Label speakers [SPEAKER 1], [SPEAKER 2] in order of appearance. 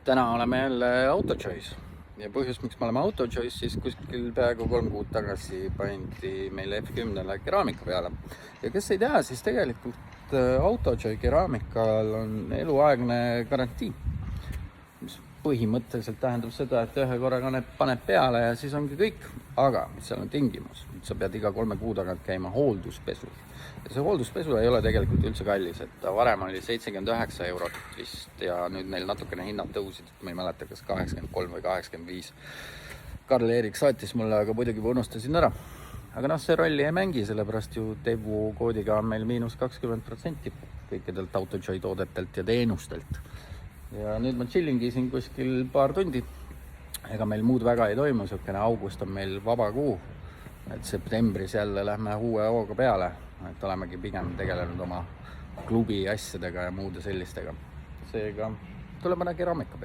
[SPEAKER 1] Täna oleme jälle Autochoice ja põhjus, miks me oleme Autochoice, siis kuskil peaaegu 3 kuud tagasi pandi meil F10-le keraamika peale. Ja kes ei tea, siis tegelikult Autochoice keraamikal on eluaegne garantii, mis põhimõtteliselt tähendab seda, et ühe korraga paneb peale ja siis ongi kõik. Aga mis seal on tingimus, sa pead iga 3 kuu tagant käima hoolduspesul. Ja see hoolduspesu ei ole tegelikult üldse kallis, et varem oli 79 eurot vist ja nüüd neil natukene hinnad tõusid, ma ei mäleta, kas 83 või 85. Karl-Erik saatis mulle, aga muidugi ma unustasin ära. Aga see rolli ei mängi, sellepärast ju Tevu koodiga on meil -20% kõikidelt Autochoice toodetelt ja teenustelt. Ja nüüd ma chillingi siin kuskil paar tundi. Ega meil muud väga ei toimu, selline august on meil vaba kuu, et septembris jälle lähme uue hooga peale, et olemegi pigem tegelenud oma klubi asjadega ja muude sellistega. Seega tuleb mõne keraamika peale.